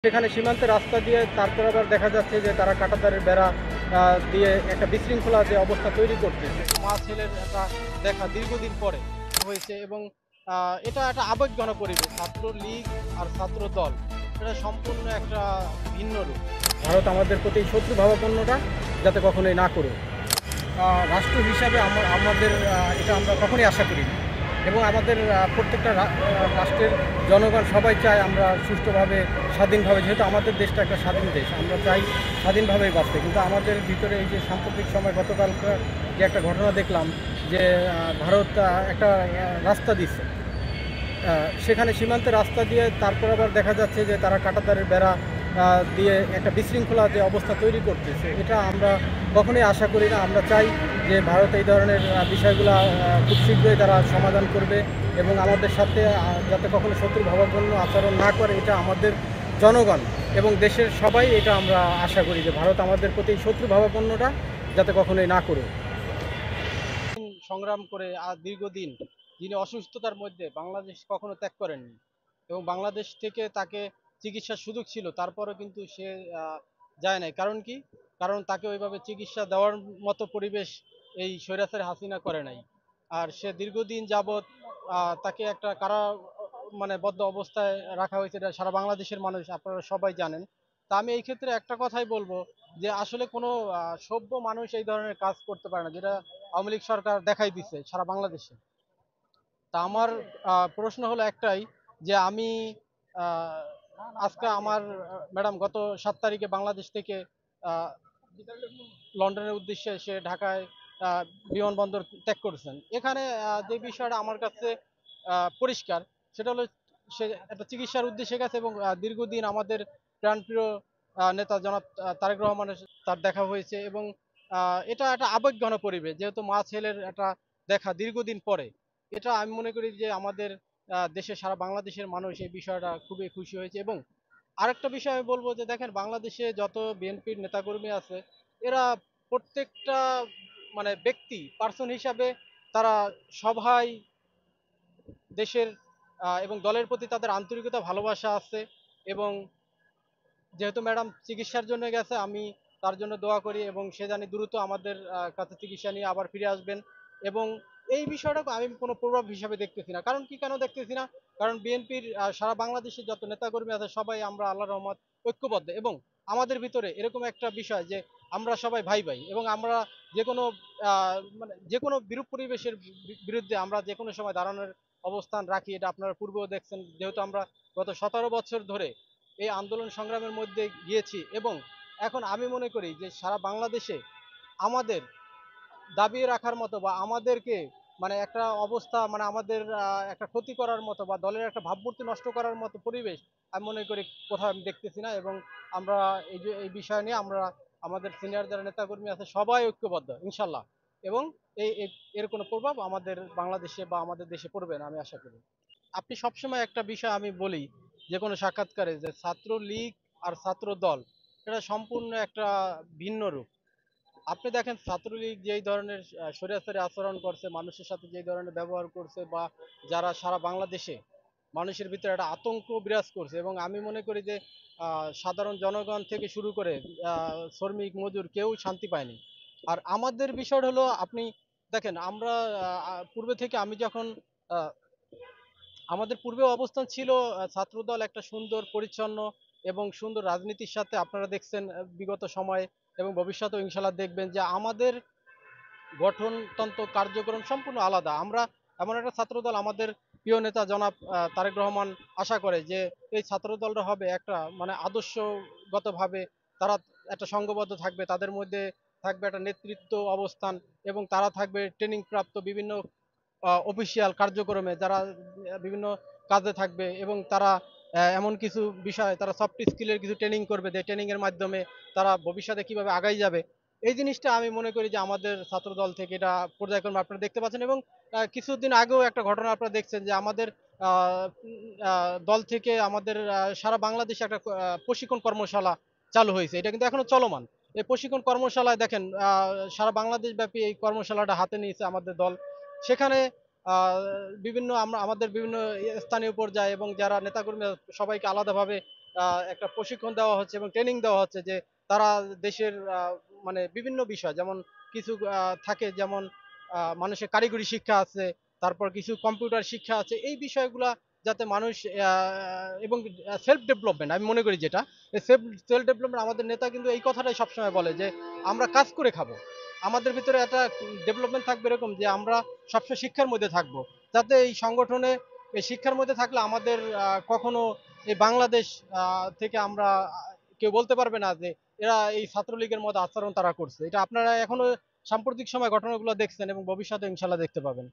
সেখানে সীমান্তের রাস্তা দিয়ে তারপর আবার দেখা যাচ্ছে যে তারা কাঁটাতারের বেড়া দিয়ে একটা বিশৃঙ্খলা যে অবস্থা তৈরি করতেছে। মা ছেলের একটা দেখা দীর্ঘদিন পরে হয়েছে এবং এটা একটা আবেগঘন পরিবেশ। ছাত্র লীগ আর ছাত্র দল এটা সম্পূর্ণ একটা ভিন্ন রূপ। ভারত আমাদের প্রতি শত্রু ভাবাপন্নটা যাতে কখনোই না করুক। রাষ্ট্র হিসাবে আমাদের এটা আমরা কখনোই আশা করি না এবং আমাদের প্রত্যেকটা রাষ্ট্রের জনগণ সবাই চায় আমরা সুষ্ঠুভাবে স্বাধীনভাবে, যেহেতু আমাদের দেশটা একটা স্বাধীন দেশ, আমরা চাই স্বাধীনভাবেই বাঁচতে। কিন্তু আমাদের ভিতরে এই যে সাম্প্রতিক সময় গতকালকার যে একটা ঘটনা দেখলাম যে ভারত একটা রাস্তা দিচ্ছে, সেখানে সীমান্তের রাস্তা দিয়ে তারপর আবার দেখা যাচ্ছে যে তারা কাঁটাতারের বেড়া দিয়ে একটা বিশৃঙ্খলা যে অবস্থা তৈরি করতেছে, এটা আমরা কখনোই আশা করি না। আমরা চাই যে ভারত এই ধরনের বিষয়গুলো খুব শীঘ্রই তারা সমাধান করবে এবং আমাদের সাথে যাতে কখনো শত্রু ভাবাপন্ন আচরণ না করে, এটা আমাদের জনগণ এবং দেশের সবাই এটা আমরা আশা করি যে ভারত আমাদের প্রতি শত্রু ভাবাপন্নটা যাতে কখনোই না করে। সংগ্রাম করে দীর্ঘদিন যিনি অসুস্থতার মধ্যে বাংলাদেশ কখনো ত্যাগ করেননি এবং বাংলাদেশ থেকে তাকে চিকিৎসার সুযোগ ছিল, তারপরেও কিন্তু সে যায় নাই। কারণ কি? কারণ তাকে ওইভাবে চিকিৎসা দেওয়ার মতো পরিবেশ এই স্বৈরাচারী হাসিনা করে নাই। আর সে দীর্ঘদিন যাবৎ তাকে একটা কারা মানে বদ্ধ অবস্থায় রাখা হয়েছে, এটা সারা বাংলাদেশের মানুষ আপনারা সবাই জানেন। তা আমি এই ক্ষেত্রে একটা কথাই বলবো যে আসলে কোনো সভ্য মানুষ এই ধরনের কাজ করতে পারে না, যেটা আওয়ামী লীগ সরকার দেখাই দিচ্ছে সারা বাংলাদেশে। তা আমার প্রশ্ন হলো একটাই যে আমি আহ, আজকে আমার ম্যাডাম গত 7 তারিখে বাংলাদেশ থেকে আহ, লন্ডনের উদ্দেশ্যে সে ঢাকায় বিমানবন্দর ত্যাগ করেছেন। এখানে যে বিষয়টা আমার কাছে পরিষ্কার, সেটা হলো সে একটা চিকিৎসার উদ্দেশ্যে গেছে এবং দীর্ঘদিন আমাদের প্রাণপ্রিয় নেতা জনাব তারেক রহমানের তার দেখা হয়েছে এবং এটা একটা আবেগঘন পরিবেশ, যেহেতু মা ছেলের একটা দেখা দীর্ঘদিন পরে। এটা আমি মনে করি যে আমাদের দেশে সারা বাংলাদেশের মানুষ এই বিষয়টা খুবই খুশি হয়েছে। এবং আরেকটা বিষয় আমি বলবো যে দেখেন, বাংলাদেশে যত বিএনপির নেতাকর্মী আছে, এরা প্রত্যেকটা মানে ব্যক্তি পার্সন হিসাবে তারা সবাই দেশের এবং দলের প্রতি তাদের আন্তরিকতা ভালোবাসা আছে। এবং যেহেতু ম্যাডাম চিকিৎসার জন্য গেছে, আমি তার জন্য দোয়া করি এবং সে জানি দ্রুত আমাদের কাছে চিকিৎসা নিয়ে আবার ফিরে আসবেন। এবং এই বিষয়টাকে আমি কোনো প্রভাব হিসাবে দেখতেছি না। কারণ কি, কেন দেখতেছি না? কারণ বিএনপির সারা বাংলাদেশে যত নেতাকর্মী আছে সবাই আমরা আল্লাহর রহমত ঐক্যবদ্ধ এবং আমাদের ভিতরে এরকম একটা বিষয় যে আমরা সবাই ভাই ভাই এবং আমরা যে কোনো মানে যে কোনো বিরূপ পরিবেশের বিরুদ্ধে আমরা যে কোনো সময় দাঁড়ানোর অবস্থান রাখি। এটা আপনারা পূর্বেও দেখছেন, যেহেতু আমরা গত 17 বছর ধরে এই আন্দোলন সংগ্রামের মধ্যে গিয়েছি। এবং এখন আমি মনে করি যে সারা বাংলাদেশে আমাদের দাবিয়ে রাখার মতো বা আমাদেরকে মানে একটা অবস্থা মানে আমাদের একটা ক্ষতি করার মতো বা দলের একটা ভাবমূর্তি নষ্ট করার মতো পরিবেশ আমি মনে করি কোথাও আমি দেখতেছি না। এবং আমরা এই যে এই বিষয় নিয়ে আমরা আমাদের সিনিয়র যারা নেতাকর্মী আছে সবাই ঐক্যবদ্ধ ইনশাল্লাহ। এবং এর কোনো প্রভাব আমাদের বাংলাদেশে বা আমাদের দেশে পড়বে না আমি আশা করি। আপনি সবসময় একটা বিষয় আমি বলি যে কোনো সাক্ষাৎকারে, যে ছাত্র লীগ আর ছাত্র দল এটা সম্পূর্ণ একটা ভিন্ন রূপ। আপনি দেখেন ছাত্রলীগ যেই ধরনের স্বৈরাচারী আচরণ করছে, মানুষের সাথে যেই ধরনের ব্যবহার করছে, বা যারা সারা বাংলাদেশে মানুষের ভিতরে একটা আতঙ্ক বিরাজ করছে। এবং আমি মনে করি যে সাধারণ জনগণ থেকে শুরু করে শ্রমিক মজুর কেউ শান্তি পায়নি। আর আমাদের বিষয় হলো আপনি দেখেন আমরা পূর্বে থেকে আমি যখন আহ, আমাদের পূর্বে অবস্থান ছিল ছাত্রদল একটা সুন্দর পরিচ্ছন্ন এবং সুন্দর রাজনীতির সাথে, আপনারা দেখছেন বিগত সময়ে এবং ভবিষ্যতেও ইনশাল্লাহ দেখবেন যে আমাদের গঠনতন্ত্র কার্যক্রম সম্পূর্ণ আলাদা। আমরা এমন একটা ছাত্রদল, আমাদের প্রিয় নেতা জনাব তারেক রহমান আশা করে যে এই ছাত্রদলটা হবে একটা মানে আদর্শগতভাবে তারা একটা সংঘবদ্ধ থাকবে, তাদের মধ্যে থাকবে একটা নেতৃত্ব অবস্থান এবং তারা থাকবে ট্রেনিং প্রাপ্ত বিভিন্ন অফিসিয়াল কার্যক্রমে, যারা বিভিন্ন কাজে থাকবে এবং তারা এমন কিছু বিষয়, তারা সফট স্কিলের কিছু ট্রেনিং করবে, যে ট্রেনিং এর মাধ্যমে তারা ভবিষ্যতে কিভাবে আগাই যাবে। এই জিনিসটা আমি মনে করি যে আমাদের ছাত্র দল থেকে এটা পর্যায়ক্রমে আপনারা দেখতে পাচ্ছেন। এবং কিছুদিন আগেও একটা ঘটনা আপনারা দেখছেন যে আমাদের দল থেকে আমাদের সারা বাংলাদেশে একটা প্রশিক্ষণ কর্মশালা চালু হয়েছে, এটা কিন্তু এখনো চলমান। এই প্রশিক্ষণ কর্মশালায় দেখেন সারা বাংলাদেশ ব্যাপী এই কর্মশালাটা হাতে নিয়েছে আমাদের দল। সেখানে বিভিন্ন আমরা আমাদের বিভিন্ন স্থানীয় পর্যায়ে এবং যারা নেতাকর্মী সবাইকে আলাদাভাবে একটা প্রশিক্ষণ দেওয়া হচ্ছে এবং ট্রেনিং দেওয়া হচ্ছে যে তারা দেশের মানে বিভিন্ন বিষয় যেমন কিছু থাকে যেমন মানুষের কারিগরি শিক্ষা আছে, তারপর কিছু কম্পিউটার শিক্ষা আছে, এই বিষয়গুলা যাতে মানুষ এবং সেলফ ডেভেলপমেন্ট আমি মনে করি যেটা সেলফ সেলফ ডেভেলপমেন্ট আমাদের নেতা কিন্তু এই কথাটাই সবসময় বলে যে আমরা কাজ করে খাবো। আমাদের ভিতরে একটা ডেভেলপমেন্ট থাকবে এরকম যে আমরা সবসময় শিক্ষার মধ্যে থাকবো, যাতে এই সংগঠনে এই শিক্ষার মধ্যে থাকলে আমাদের কখনো এই বাংলাদেশ থেকে আমরা কেউ বলতে পারবে না যে এরা এই ছাত্রলীগের মধ্যে আচরণ তারা করছে। এটা আপনারা এখনো সাম্প্রতিক সময় ঘটনাগুলো দেখছেন এবং ভবিষ্যতে ইনশাল্লাহ দেখতে পাবেন।